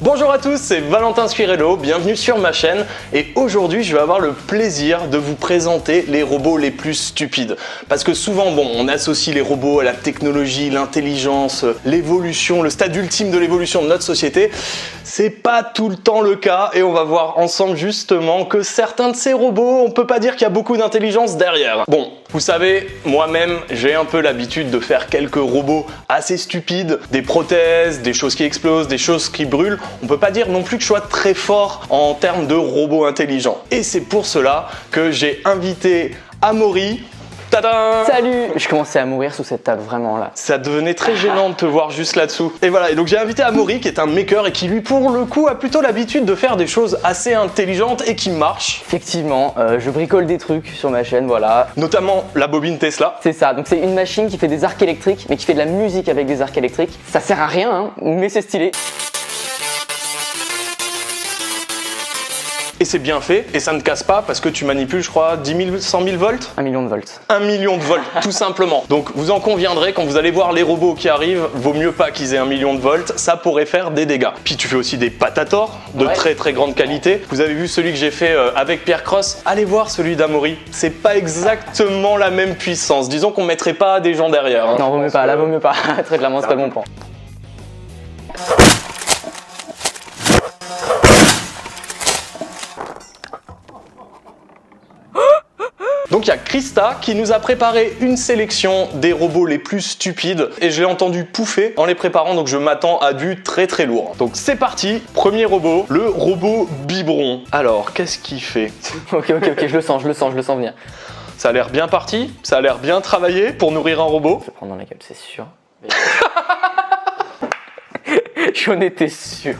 Bonjour à tous, c'est Valentin Squirello, bienvenue sur ma chaîne et aujourd'hui je vais avoir le plaisir de vous présenter les robots les plus stupides. Parce que souvent, on associe les robots à la technologie, l'intelligence, l'évolution, le stade ultime de l'évolution de notre société. C'est pas tout le temps le cas et on va voir ensemble justement que certains de ces robots, on peut pas dire qu'il y a beaucoup d'intelligence derrière. Bon, vous savez, moi-même, j'ai un peu l'habitude de faire quelques robots assez stupides, des prothèses, des choses qui explosent, des choses qui brûlent. On peut pas dire non plus que je sois très fort en termes de robots intelligents. Et c'est pour cela que j'ai invité Amaury. Tadam! Salut! Je commençais à mourir sous cette table, vraiment là. Ça devenait très gênant de te voir juste là-dessous. Et voilà, et donc j'ai invité Amaury qui est un maker et qui lui pour le coup a plutôt l'habitude de faire des choses assez intelligentes et qui marchent. Effectivement, je bricole des trucs sur ma chaîne, voilà. Notamment la bobine Tesla. C'est ça, donc c'est une machine qui fait des arcs électriques, mais qui fait de la musique avec des arcs électriques. Ça sert à rien, hein, mais c'est stylé. Et c'est bien fait, et ça ne casse pas parce que tu manipules, je crois, 10 000, 100 000 volts 1 million de volts. 1 million de volts, tout simplement. Donc vous en conviendrez, quand vous allez voir les robots qui arrivent, vaut mieux pas qu'ils aient 1 million de volts, ça pourrait faire des dégâts. Puis tu fais aussi des patators de très très grande qualité. Vous avez vu celui que j'ai fait avec Pierre Cross, allez voir celui d'Amaury. C'est pas exactement la même puissance, disons qu'on mettrait pas des gens derrière. Hein. Non, vaut mieux pas, là vaut mieux pas, très clairement c'est pas le bon plan. Donc il y a Krista qui nous a préparé une sélection des robots les plus stupides et je l'ai entendu pouffer en les préparant, donc je m'attends à du très très lourd. Donc c'est parti, premier robot, le robot biberon. Alors qu'est-ce qu'il fait? Ok, je le sens venir. Ça a l'air bien parti, ça a l'air bien travaillé pour nourrir un robot. Je vais prendre dans la gueule, c'est sûr. J'en étais sûr.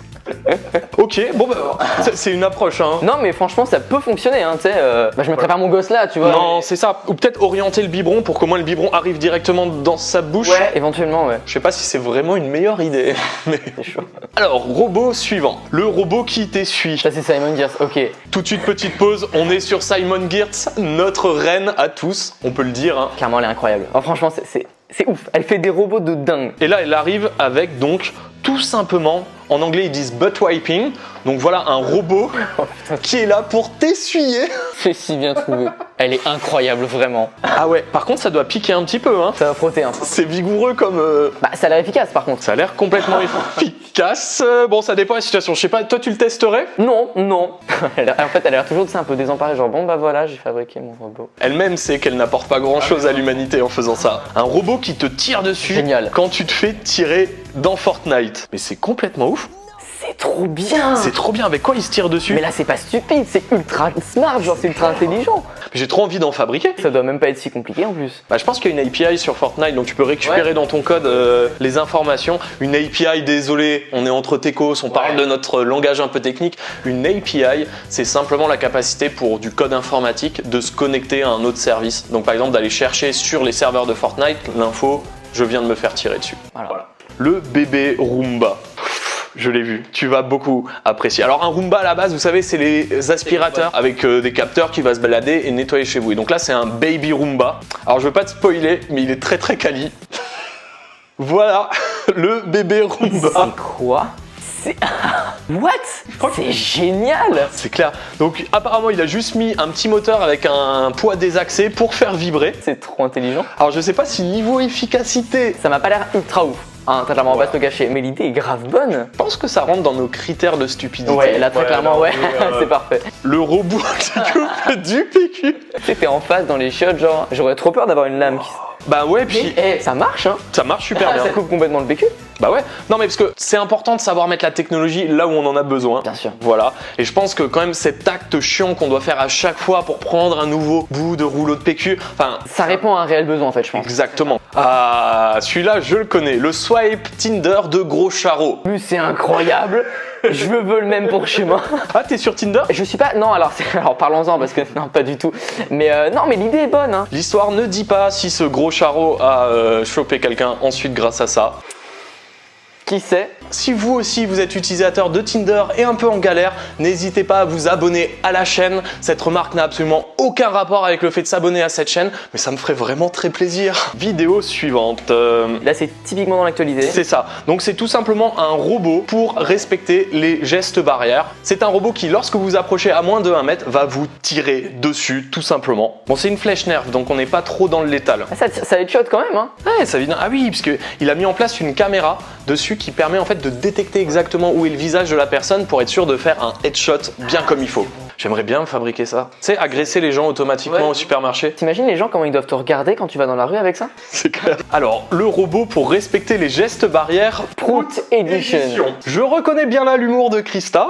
Ok, bon bah c'est une approche hein. Non mais franchement ça peut fonctionner hein, tu sais, je me prépare mon gosse là, tu vois. Non c'est ça, ou peut-être orienter le biberon pour qu'au moins le biberon arrive directement dans sa bouche. Ouais, éventuellement ouais. Je sais pas si c'est vraiment une meilleure idée, mais... C'est chaud. Alors, robot suivant, le robot qui t'essuie. Ça c'est Simon Gears, ok. Tout de suite, petite pause, on est sur Simon Gears, notre reine à tous, on peut le dire hein. Clairement elle est incroyable. Oh, franchement c'est ouf, elle fait des robots de dingue. Et là, elle arrive avec donc tout simplement, en anglais ils disent butt wiping, donc voilà un robot qui est là pour t'essuyer. C'est si bien trouvé. Elle est incroyable vraiment. Ah ouais, par contre ça doit piquer un petit peu hein. Ça va frotter hein. C'est vigoureux comme... Bah ça a l'air efficace par contre. Ça a l'air complètement efficace. Bon ça dépend de la situation, je sais pas, toi tu le testerais? Non. En fait elle a l'air toujours un peu désemparée, genre bon bah voilà j'ai fabriqué mon robot. Elle-même sait qu'elle n'apporte pas grand chose à l'humanité en faisant ça. Un robot qui te tire dessus. Génial. Quand tu te fais tirer dans Fortnite. Mais c'est complètement ouf. C'est trop bien. C'est trop bien, avec quoi il se tire dessus? Mais là c'est pas stupide, c'est ultra smart, genre c'est ultra intelligent. J'ai trop envie d'en fabriquer. Ça doit même pas être si compliqué en plus. Bah, je pense qu'il y a une API sur Fortnite, donc tu peux récupérer dans ton code les informations. Une API, désolé, on est entre techos, on parle de notre langage un peu technique. Une API, c'est simplement la capacité pour du code informatique de se connecter à un autre service. Donc par exemple d'aller chercher sur les serveurs de Fortnite l'info, je viens de me faire tirer dessus. Voilà. Le bébé Roomba. Je l'ai vu, tu vas beaucoup apprécier. Alors un Roomba à la base, vous savez, c'est les aspirateurs avec des capteurs qui va se balader et nettoyer chez vous. Et donc là, c'est un baby Roomba. Alors je veux pas te spoiler, mais il est très très quali. Voilà, le bébé Roomba. C'est quoi? C'est... What? C'est génial! C'est clair. Donc apparemment, il a juste mis un petit moteur avec un poids désaxé pour faire vibrer. C'est trop intelligent. Alors je sais pas si niveau efficacité... Ça m'a pas l'air ultra ouf. Hein, totalement, on va pas se le cacher, mais l'idée est grave bonne. Je pense que ça rentre dans nos critères de stupidité. Ouais, là très clairement, ouais, c'est parfait. Le robot qui coupe du PQ. C'était en face dans les chiottes, genre, j'aurais trop peur d'avoir une lame qui... Bah ouais, puis... ça marche, hein. Ça marche super bien. Ça coupe complètement le PQ. Bah ouais, non mais parce que c'est important de savoir mettre la technologie là où on en a besoin. Bien sûr. Voilà, et je pense que quand même cet acte chiant qu'on doit faire à chaque fois pour prendre un nouveau bout de rouleau de PQ, enfin... Ça répond à un réel besoin en fait, je pense. Exactement. Ah, celui-là je le connais, le swipe Tinder de gros charreau. Mais c'est incroyable. Je veux le même pour chez moi. Ah, t'es sur Tinder? Je suis pas... Non, alors parlons-en parce que non, pas du tout. Mais non, mais l'idée est bonne, hein. L'histoire ne dit pas si ce gros charreau a chopé quelqu'un ensuite grâce à ça. Qui sait? Si vous aussi vous êtes utilisateur de Tinder et un peu en galère, n'hésitez pas à vous abonner à la chaîne. Cette remarque n'a absolument aucun rapport avec le fait de s'abonner à cette chaîne, mais ça me ferait vraiment très plaisir. Vidéo suivante. Là, c'est typiquement dans l'actualité. C'est ça. Donc c'est tout simplement un robot pour respecter les gestes barrières. C'est un robot qui, lorsque vous approchez à moins de 1 mètre, va vous tirer dessus, tout simplement. Bon, c'est une flèche nerf, donc on n'est pas trop dans le létal. Ah, ça headshot quand même, hein. Ouais, ça vient. Ah oui, parce qu'il a mis en place une caméra dessus qui permet en fait de détecter exactement où est le visage de la personne pour être sûr de faire un headshot bien comme il faut. J'aimerais bien fabriquer ça. Tu sais, agresser les gens automatiquement au supermarché. T'imagines les gens comment ils doivent te regarder quand tu vas dans la rue avec ça? C'est clair. Alors, le robot pour respecter les gestes barrières, Prout Edition. Je reconnais bien là l'humour de Krista.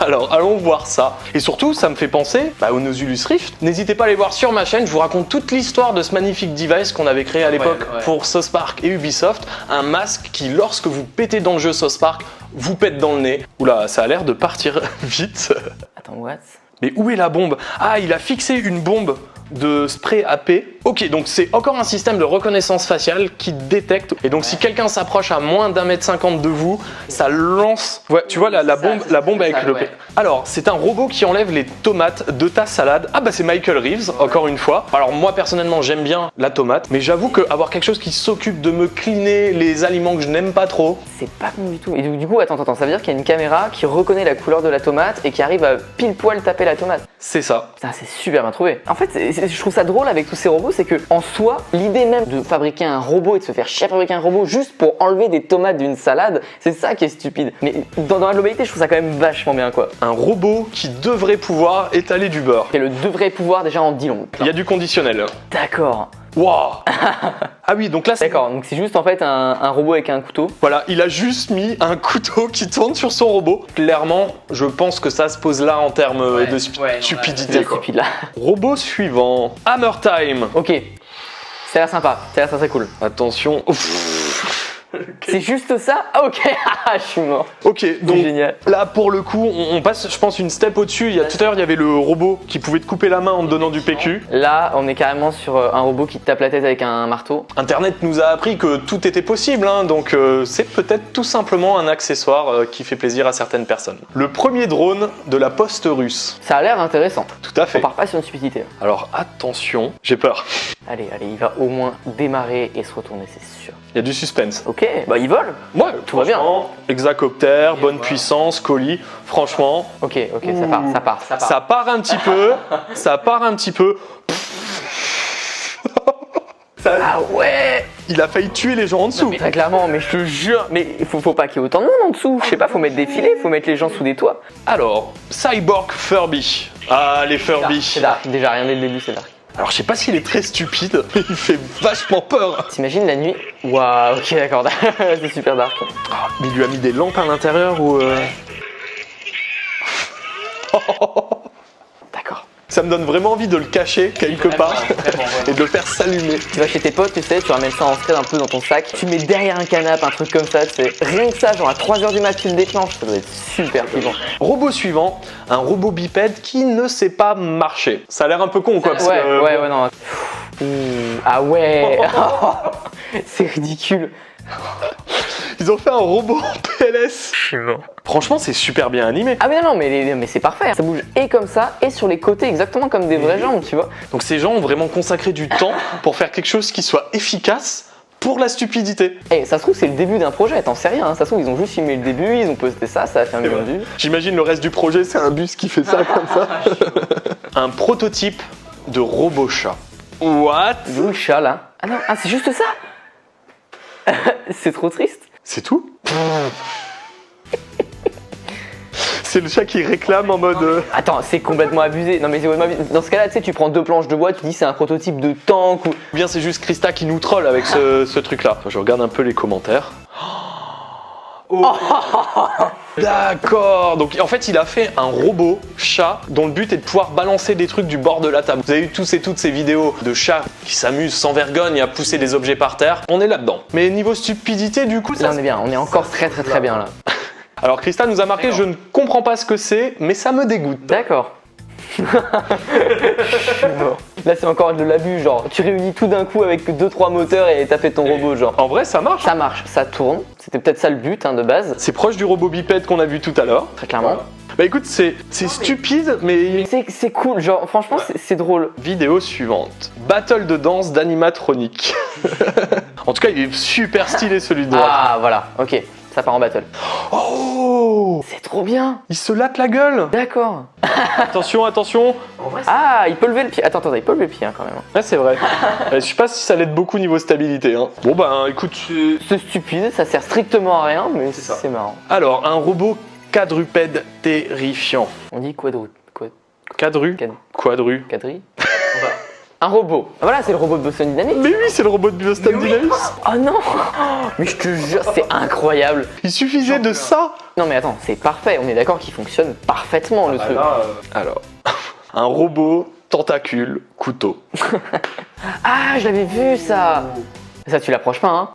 Alors, allons voir ça. Et surtout, ça me fait penser au Nozulus Rift. N'hésitez pas à aller voir sur ma chaîne, je vous raconte toute l'histoire de ce magnifique device qu'on avait créé à l'époque pour South Park et Ubisoft. Un masque qui, lorsque vous pétez dans le jeu South Park, vous pète dans le nez. Oula, ça a l'air de partir vite. Attends, what? Mais où est la bombe? Ah, il a fixé une bombe de spray AP. Ok, donc c'est encore un système de reconnaissance faciale qui détecte. Et donc si quelqu'un s'approche à moins d'1,50 m de vous, ça lance. Ouais, tu vois la bombe avec le. Ouais. Alors, c'est un robot qui enlève les tomates de ta salade. Ah bah c'est Michael Reeves, encore une fois. Alors moi personnellement j'aime bien la tomate, mais j'avoue qu'avoir quelque chose qui s'occupe de me cleaner les aliments que je n'aime pas trop. C'est pas con du tout. Et du coup, attends, ça veut dire qu'il y a une caméra qui reconnaît la couleur de la tomate et qui arrive à pile poil taper la tomate. C'est ça. Putain, c'est super bien trouvé. En fait, je trouve ça drôle avec tous ces robots, c'est que en soi, l'idée même de fabriquer un robot et de se faire chier à fabriquer un robot juste pour enlever des tomates d'une salade, c'est ça qui est stupide. Mais dans la globalité, je trouve ça quand même vachement bien, quoi. Un robot qui devrait pouvoir étaler du beurre. Et le devrait pouvoir déjà en dit long. Il y a du conditionnel. D'accord. Waouh. Ah oui, donc là c'est... D'accord, donc c'est juste en fait un robot avec un couteau. Voilà, il a juste mis un couteau qui tourne sur son robot. Clairement, je pense que ça se pose là en termes de stupidité. Stupide là. Robot suivant. Hammer Time. Ok, ça a l'air sympa, ça a l'air très cool. Attention. C'est juste ça? Ah ok, je suis mort. Ok, donc génial. Là pour le coup, on passe je pense une step au-dessus. Tout à l'heure il y avait le robot qui pouvait te couper la main en te donnant du PQ. Là on est carrément sur un robot qui te tape la tête avec un marteau. Internet nous a appris que tout était possible, hein, donc c'est peut-être tout simplement un accessoire qui fait plaisir à certaines personnes. Le premier drone de la poste russe. Ça a l'air intéressant. Tout à fait. On part pas sur une stupidité. Alors attention, j'ai peur. Allez, il va au moins démarrer et se retourner, c'est sûr. Il y a du suspense. Ok, bah il vole. Ouais, tout va bien. Hexacoptère, bonne puissance, colis, franchement. Ok, ça part. Ça part un petit peu, ça part un petit peu. Ah ouais. Il a failli tuer les gens en dessous. Mais très clairement, mais je te jure, mais faut pas qu'il y ait autant de monde en dessous. Je sais pas, faut mettre des filets, faut mettre les gens sous des toits. Alors, Cyborg Furby. Ah, les Furby. C'est dark, déjà rien dès le début, c'est dark. Alors je sais pas s'il est très stupide, mais il fait vachement peur. T'imagines la nuit? Waouh, ok d'accord, c'est super dark. Oh, mais il lui a mis des lampes à l'intérieur ou... D'accord. Ça me donne vraiment envie de le cacher quelque part et de le faire s'allumer. Tu vas chez tes potes, tu sais, tu ramènes ça en scred un peu dans ton sac, tu mets derrière un canapé, un truc comme ça, tu sais. Rien que ça, genre à 3h du mat, tu le déclenches, ça doit être super flippant. Robot suivant, un robot bipède qui ne sait pas marcher. Ça a l'air un peu con quoi. Parce que, ouais, non. Ah ouais. C'est ridicule. Ils ont fait un robot en PLS. Je suis mort. Franchement, c'est super bien animé. Ah mais non, mais c'est parfait. Ça bouge et comme ça et sur les côtés exactement comme des vraies jambes, tu vois. Donc ces gens ont vraiment consacré du temps pour faire quelque chose qui soit efficace pour la stupidité. Et ça se trouve c'est le début d'un projet, t'en sais rien. Ça se trouve ils ont juste filmé le début, ils ont posté ça, ça a fait un million de vues. J'imagine le reste du projet, c'est un bus qui fait ça comme ça. Un prototype de robot chat. What? D'où le chat là? Ah non, c'est juste ça. C'est trop triste. C'est tout? C'est le chat qui réclame en mode... Attends, c'est complètement abusé. Non mais c'est complètement abusé. Dans ce cas-là, tu sais, tu prends 2 planches de bois, tu dis c'est un prototype de tank ou... Bien, c'est juste Krista qui nous troll avec ce truc-là. Je regarde un peu les commentaires. Oh. D'accord. Donc en fait, il a fait un robot chat dont le but est de pouvoir balancer des trucs du bord de la table. Vous avez eu toutes ces vidéos de chats qui s'amusent sans vergogne à pousser des objets par terre. On est là-dedans. Mais niveau stupidité, du coup, ça... Là, on est bien. On est encore très bien là. Alors Krista nous a marqué, je ne comprends pas ce que c'est, mais ça me dégoûte. D'accord. Je suis mort. Là, c'est encore de l'abus, genre, tu réunis tout d'un coup avec 2-3 moteurs et t'as fait ton robot, genre. En vrai, ça marche. Ça marche, ça tourne. C'était peut-être ça le but de base, C'est proche du robot bipède qu'on a vu tout à l'heure. très clairement. Bah écoute, c'est stupide, mais... C'est cool, genre, franchement, c'est drôle. Vidéo suivante. Battle de danse d'animatronique. En tout cas, il est super stylé celui de droite. Ah, voilà, ok, ça part en battle. Oh, C'est trop bien, il se latte la gueule. d'accord. Attention, attention. Ah, il peut lever le pied. Attends, il peut lever le pied hein, quand même. Ouais, c'est vrai. Je sais pas si ça l'aide beaucoup niveau stabilité. Hein. Bon bah écoute... C'est stupide, ça sert strictement à rien, mais ça. c'est marrant. Alors, un robot quadrupède terrifiant. On dit quadru. Quadru Quadri Un robot. Ah, voilà, c'est le robot de Boston Dynamics. Mais oui, c'est le robot de Boston Dynamics. Oh non. Mais je te jure, c'est incroyable. Il suffisait de ça. Non mais attends, c'est parfait, on est d'accord qu'il fonctionne parfaitement le truc. Alors, un robot tentacule couteau. Ah, je l'avais vu ça. Ça, tu l'approches pas, hein.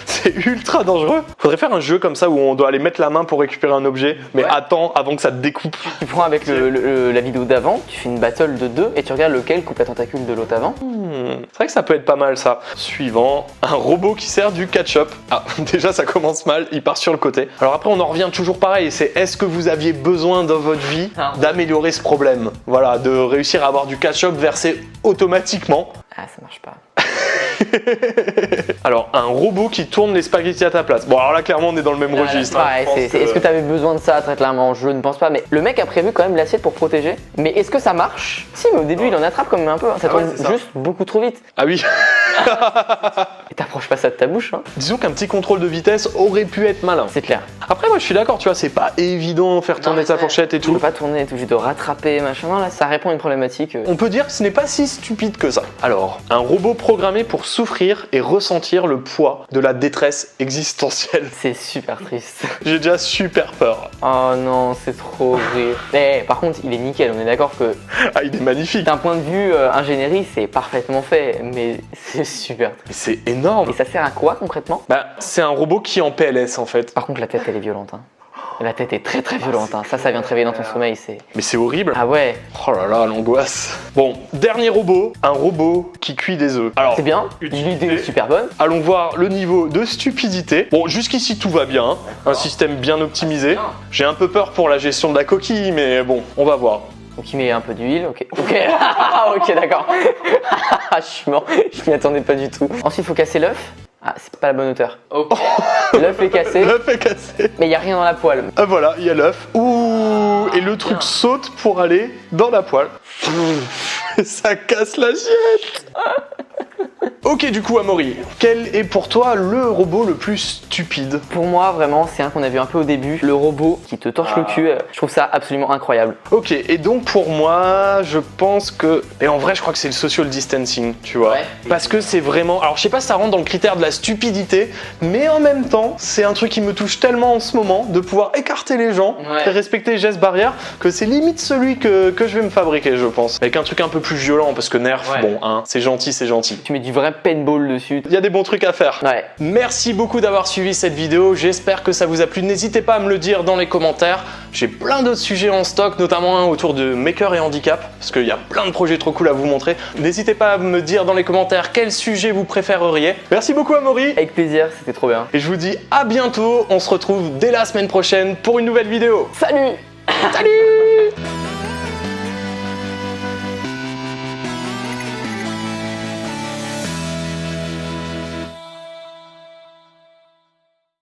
C'est ultra dangereux. Faudrait faire un jeu comme ça où on doit aller mettre la main pour récupérer un objet, mais attends avant que ça te découpe. Tu prends avec la vidéo d'avant, tu fais une battle de 2 et tu regardes lequel coupe la tentacule de l'autre avant. C'est vrai que ça peut être pas mal ça. Suivant, un robot qui sert du ketchup. Ah, déjà ça commence mal, il part sur le côté. Alors après on en revient toujours pareil, c'est est-ce que vous aviez besoin dans votre vie d'améliorer ce problème? Voilà, de réussir à avoir du ketchup versé automatiquement. Ah, ça marche pas. Alors, un robot qui tourne les spaghettis à ta place. Bon, alors là, clairement, on est dans le même registre. Ouais, est-ce que tu avais besoin de ça très clairement? Je ne pense pas, mais le mec a prévu quand même l'assiette pour protéger. Mais est-ce que ça marche? Si, mais au début, il en attrape quand même un peu. Ça tourne juste beaucoup trop vite. Ah oui. Et t'approches pas ça de ta bouche, hein. Disons qu'un petit contrôle de vitesse aurait pu être malin. C'est clair. Après, moi, je suis d'accord, tu vois, c'est pas évident de faire tourner sa fourchette et Tu peux tout. pas tourner, t'es obligé de rattraper, machin. Non, là, ça répond à une problématique. On peut dire que ce n'est pas si stupide que ça. Alors, un robot programmé pour souffrir et ressentir le poids de la détresse existentielle. C'est super triste. J'ai déjà super peur. Oh non, c'est trop horrible. Eh, par contre, il est nickel, on est d'accord que Ah, il est magnifique. d'un point de vue ingénierie, c'est parfaitement fait, mais c'est super triste. Mais c'est énorme. Et ça sert à quoi concrètement? Bah, c'est un robot qui est en PLS en fait. Par contre, la tête, elle est violente. Hein. La tête est très très violente. Hein. Ça vient te réveiller dans ton sommeil. C'est. Mais c'est horrible. Ah ouais. Oh là là, l'angoisse. Bon, dernier robot, un robot qui cuit des œufs. Alors, C'est bien. L'idée est super bonne. allons voir le niveau de stupidité. Bon, jusqu'ici tout va bien, hein. Un système bien optimisé. J'ai un peu peur pour la gestion de la coquille, mais bon, on va voir. Donc il met un peu d'huile. Ok. Ok. Ok, d'accord. Je suis mort. Je m'y attendais pas du tout. Ensuite, il faut casser l'œuf. Ah, c'est pas la bonne hauteur. Ok. L'œuf est cassé. L'œuf est cassé. Mais il y a rien dans la poêle. Ah voilà, il y a l'œuf. Ouh, et le truc saute pour aller dans la poêle. Ça casse l'assiette. Ok, du coup, Amaury, quel est pour toi le robot le plus stupide? Pour moi, vraiment, c'est un qu'on a vu un peu au début. Le robot qui te torche le cul. Je trouve ça absolument incroyable. Ok, et donc pour moi, je pense que... Et en vrai, je crois que c'est le social distancing, tu vois. Ouais. Parce que c'est vraiment... Alors, je sais pas si ça rentre dans le critère de la stupidité, mais en même temps, c'est un truc qui me touche tellement en ce moment, de pouvoir écarter les gens Ouais. et respecter les gestes barrières, que c'est limite celui que je vais me fabriquer, je pense. Avec un truc un peu plus violent, parce que Nerf, Ouais. bon, hein, c'est gentil, c'est gentil. Tu mets du vrai paintball dessus. Il y a des bons trucs à faire. Ouais. Merci beaucoup d'avoir suivi cette vidéo, j'espère que ça vous a plu. N'hésitez pas à me le dire dans les commentaires. J'ai plein d'autres sujets en stock, notamment un autour de maker et handicap, parce qu'il y a plein de projets trop cool à vous montrer. N'hésitez pas à me dire dans les commentaires quel sujet vous préféreriez. Merci beaucoup Amaury, Avec plaisir, c'était trop bien. et je vous dis à bientôt. On se retrouve dès la semaine prochaine pour une nouvelle vidéo. Salut. Salut!